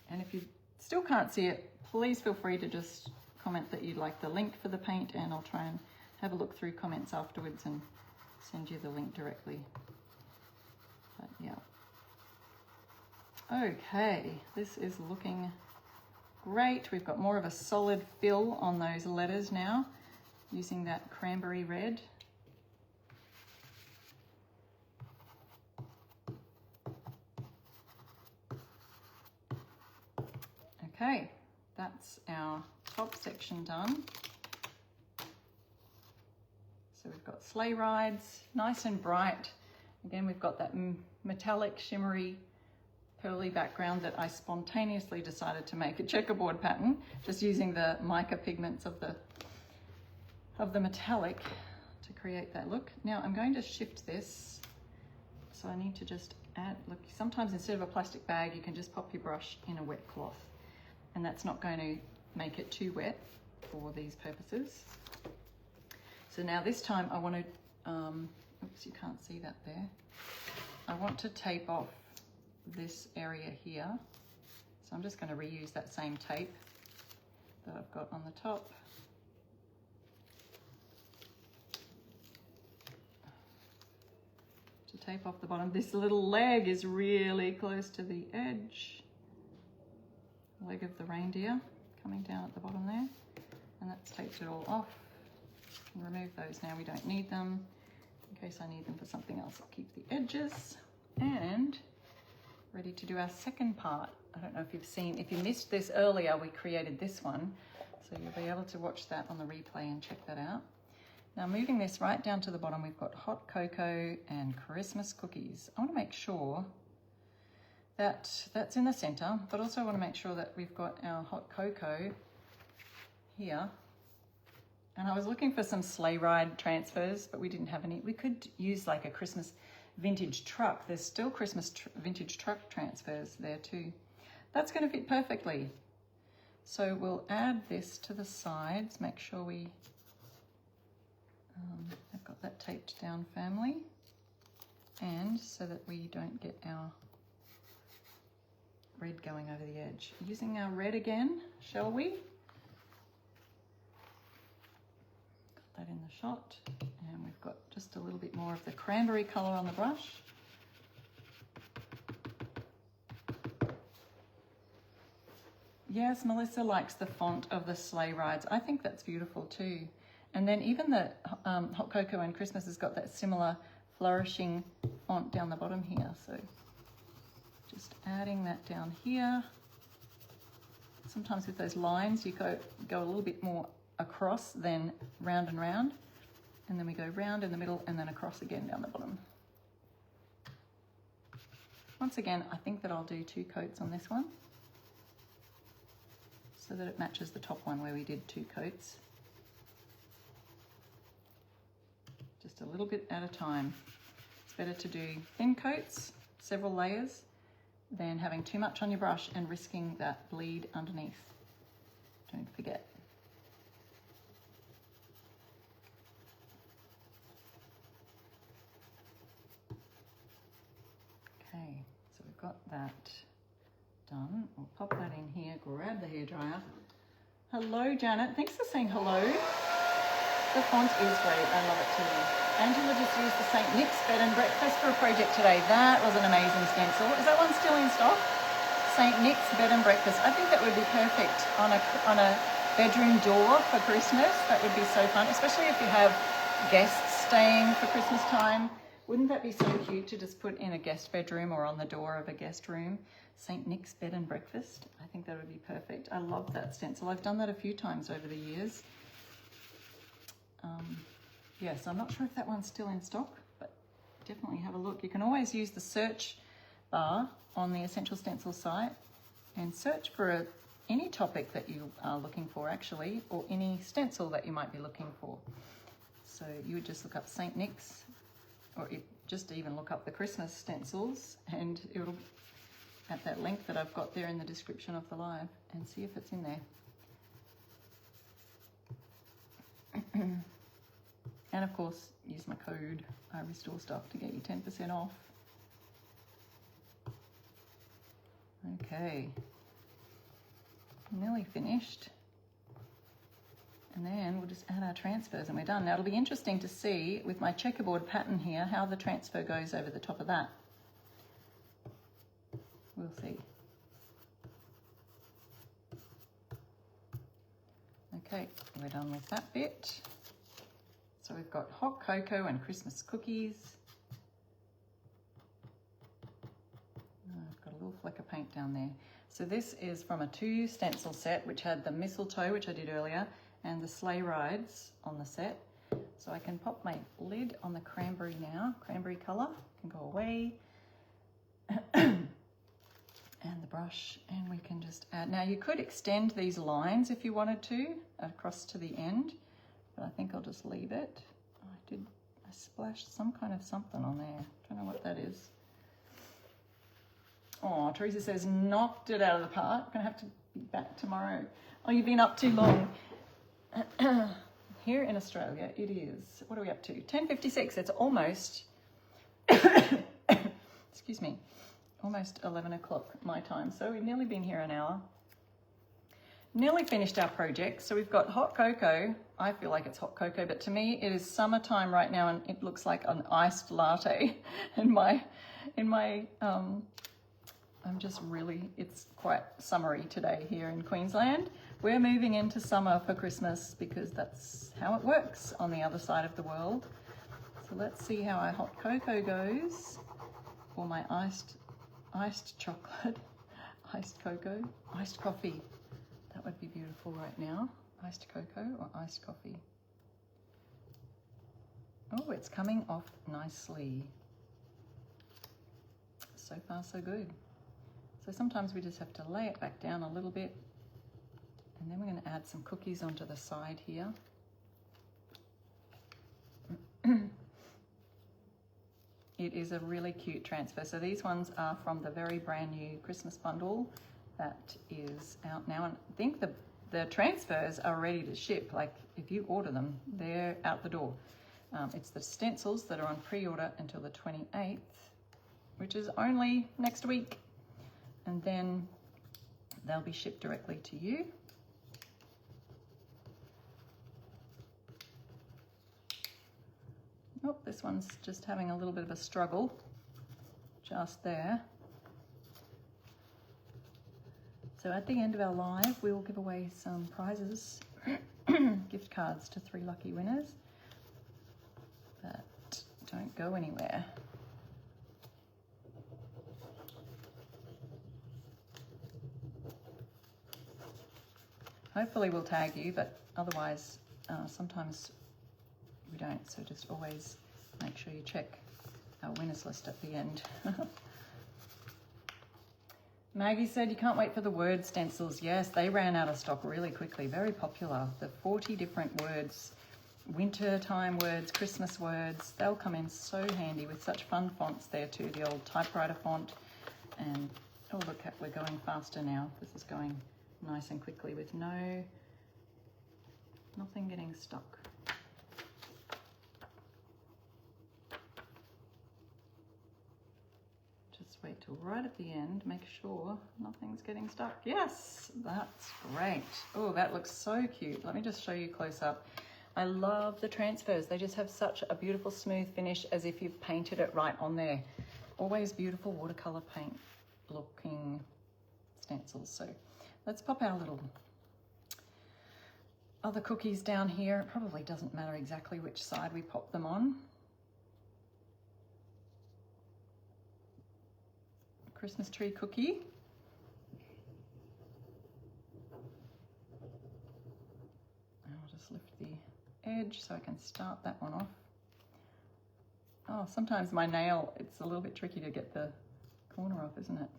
And if you still can't see it, please feel free to just comment that you'd like the link for the paint, and I'll try and have a look through comments afterwards and send you the link directly. But yeah. Okay, this is looking great. We've got more of a solid fill on those letters now, using that cranberry red. Okay, that's our top section done. So we've got sleigh rides, nice and bright. Again, we've got that metallic, shimmery, pearly background that I spontaneously decided to make a checkerboard pattern, just using the mica pigments of the metallic to create that look. Now I'm going to shift this. So I need to just add, look, sometimes instead of a plastic bag, you can just pop your brush in a wet cloth, and that's not going to make it too wet for these purposes. So now this time I want to, oops, you can't see that there. I want to tape off this area here. So I'm just going to reuse that same tape that I've got on the top. To tape off the bottom. This little leg is really close to the edge. Leg of the reindeer coming down at the bottom there. And that's taped it all off. And remove those now, we don't need them. In case I need them for something else, I'll keep the edges. And ready to do our second part. I don't know if you've seen, if you missed this earlier, we created this one. So you'll be able to watch that on the replay and check that out. Now moving this right down to the bottom, we've got hot cocoa and Christmas cookies. I want to make sure that that's in the center, but also I want to make sure that we've got our hot cocoa here. And I was looking for some sleigh ride transfers, but we didn't have any. We could use like a Christmas vintage truck. There's still Christmas vintage truck transfers there too. That's going to fit perfectly. So we'll add this to the sides, make sure we have got that taped down firmly, and so that we don't get our red going over the edge. Using our red again, shall we? Got that in the shot, and we've got just a little bit more of the cranberry color on the brush. Yes, Melissa likes the font of the sleigh rides. I think that's beautiful too. And then even the hot cocoa and Christmas has got that similar flourishing font down the bottom here. So just adding that down here. Sometimes with those lines, you go a little bit more across than round and round. And then we go round in the middle and then across again down the bottom. Once again, I think that I'll do 2 coats on this one, so that it matches the top one where we did 2 coats. Just a little bit at a time. It's better to do thin coats, several layers, than having too much on your brush and risking that bleed underneath. Don't forget. Okay, so we've got that done. We'll pop that in here, grab the hairdryer. Hello, Janet. Thanks for saying hello. The font is great. I love it too. Angela just used the St. Nick's bed and breakfast for a project today. That was an amazing stencil. Is that one still in stock? St. Nick's bed and breakfast. I think that would be perfect on a bedroom door for Christmas. That would be so fun, especially if you have guests staying for Christmas time. Wouldn't that be so cute to just put in a guest bedroom or on the door of a guest room? St. Nick's bed and breakfast. I think that would be perfect. I love that stencil. I've done that a few times over the years. Yes, I'm not sure if that one's still in stock, but definitely have a look. You can always use the search bar on the Essential Stencil site and search for any topic that you are looking for actually, or any stencil that you might be looking for. So you would just look up St. Nick's, or just even look up the Christmas stencils, and it'll at that link that I've got there in the description of the live, and see if it's in there. And of course, use my code, I restore stuff, to get you 10% off. Okay, nearly finished. And then we'll just add our transfers and we're done. Now it'll be interesting to see with my checkerboard pattern here how the transfer goes over the top of that. We'll see. Okay, we're done with that bit. So we've got hot cocoa and Christmas cookies. I've got a little fleck of paint down there. So this is from a 2 stencil set, which had the mistletoe, which I did earlier, and the sleigh rides on the set. So I can pop my lid on the cranberry now. Cranberry colour can go away. And the brush, and we can just add. Now you could extend these lines if you wanted to across to the end, but I think I'll just leave it. I splashed some kind of something on there. Don't know what that is. Oh, Teresa says, knocked it out of the park. Gonna have to be back tomorrow. Oh, you've been up too long. Here in Australia, it is, what are we up to? 10:56, it's almost, excuse me, almost 11 o'clock my time. So we've nearly been here an hour. Nearly finished our project. So we've got hot cocoa. I feel like it's hot cocoa, but to me it is summertime right now and it looks like an iced latte I'm just really, it's quite summery today here in Queensland. We're moving into summer for Christmas because that's how it works on the other side of the world. So let's see how our hot cocoa goes, or my iced chocolate, iced cocoa, iced coffee. That would be beautiful right now. Iced cocoa or iced coffee. Oh, it's coming off nicely. So far, so good. So sometimes we just have to lay it back down a little bit. And then we're going to add some cookies onto the side here. It is a really cute transfer. So these ones are from the very brand new Christmas bundle that is out now. And I think the transfers are ready to ship. Like if you order them, they're out the door. It's the stencils that are on pre-order until the 28th, which is only next week. And then they'll be shipped directly to you. Oh, this one's just having a little bit of a struggle just there. So at the end of our live, we will give away some prizes, gift cards to 3 lucky winners. But don't go anywhere. Hopefully we'll tag you, but otherwise sometimes we don't. So just always make sure you check our winners list at the end. Maggie said you can't wait for the word stencils. Yes, they ran out of stock really quickly. Very popular. The 40 different words, winter time words, Christmas words. They'll come in so handy with such fun fonts there too. The old typewriter font. And oh look, we're going faster now. This is going nice and quickly with nothing getting stuck. Just wait till right at the end, make sure nothing's getting stuck. Yes, that's great. Oh, that looks so cute. Let me just show you close up. I love the transfers. They just have such a beautiful smooth finish, as if you've painted it right on there. Always beautiful watercolor paint looking stencils. So let's pop our little other cookies down here. It probably doesn't matter exactly which side we pop them on. Christmas tree cookie. I'll just lift the edge so I can start that one off. Oh, sometimes my nail, it's a little bit tricky to get the corner off, isn't it?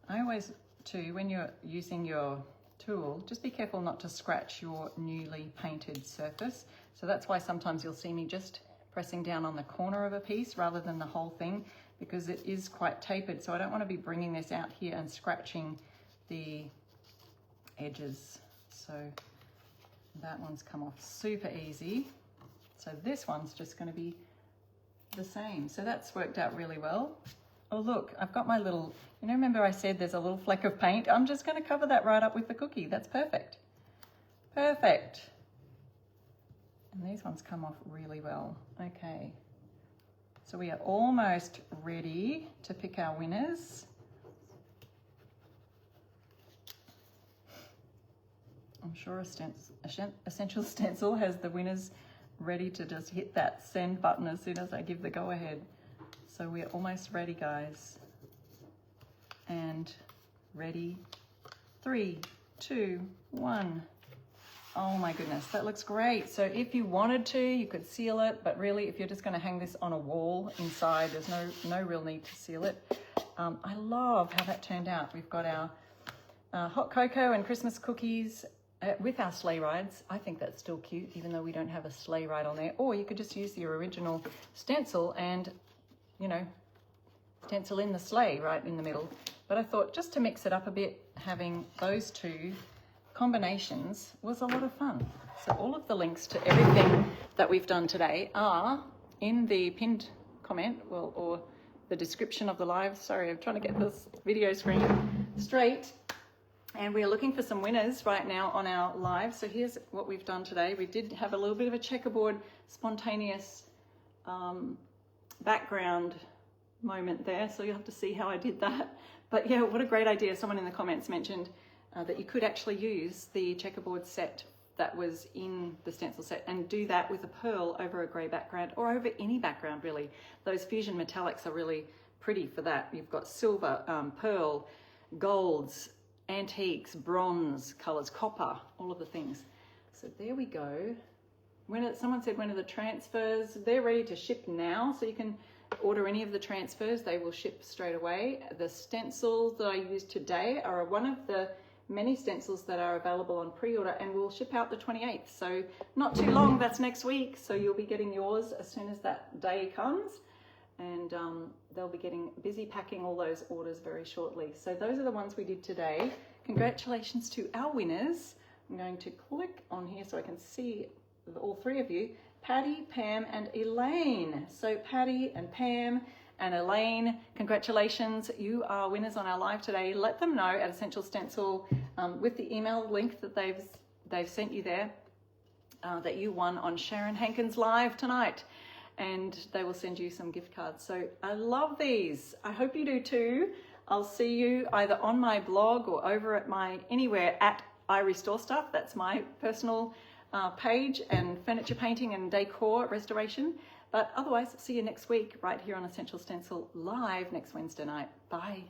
I always, too, when you're using your tool, just be careful not to scratch your newly painted surface. So that's why sometimes you'll see me just pressing down on the corner of a piece rather than the whole thing, because it is quite tapered. So I don't want to be bringing this out here and scratching the edges. So that one's come off super easy. So this one's just going to be the same. So that's worked out really well. Oh look, I've got my little, you know, remember I said there's a little fleck of paint? I'm just going to cover that right up with the cookie. That's perfect. Perfect. And these ones come off really well. Okay. So we are almost ready to pick our winners. I'm sure Essential Stencil has the winners ready to just hit that send button as soon as I give the go ahead. So we're almost ready, guys. And ready, 3, 2, 1. Oh my goodness, that looks great. So if you wanted to, you could seal it, but really if you're just going to hang this on a wall inside, there's no real need to seal it. I love how that turned out. We've got our hot cocoa and Christmas cookies with our sleigh rides. I think that's still cute, even though we don't have a sleigh ride on there. Or you could just use the original stencil and, you know, stencil in the sleigh right in the middle. But I thought just to mix it up a bit, having those two combinations was a lot of fun. So all of the links to everything that we've done today are in the pinned comment, well, or the description of the live. Sorry, I'm trying to get this video screen straight. And we're looking for some winners right now on our live. So here's what we've done today. We did have a little bit of a checkerboard, spontaneous background moment there. So you'll have to see how I did that. But yeah, what a great idea. Someone in the comments mentioned that you could actually use the checkerboard set that was in the stencil set and do that with a pearl over a grey background, or over any background really. Those fusion metallics are really pretty for that. You've got silver, pearl, golds, antiques, bronze colours, copper, all of the things. So there we go. Someone said when are the transfers? They're ready to ship now, so you can order any of the transfers. They will ship straight away. The stencils that I used today are one of the many stencils that are available on pre-order and will ship out the 28th. So not too long, that's next week. So you'll be getting yours as soon as that day comes. And they'll be getting busy packing all those orders very shortly. So those are the ones we did today. Congratulations to our winners. I'm going to click on here so I can see all three of you. Patty, Pam, and Elaine. So Patty and Pam and Elaine, congratulations. You are winners on our live today. Let them know at Essential Stencil with the email link that they've sent you there that you won on Sharon Hankins live tonight. And they will send you some gift cards. So I love these. I hope you do too. I'll see you either on my blog or over at anywhere at I Restore Stuff. That's my personal page, and furniture painting and decor restoration. But otherwise, see you next week right here on Essential Stencil live next Wednesday night. Bye.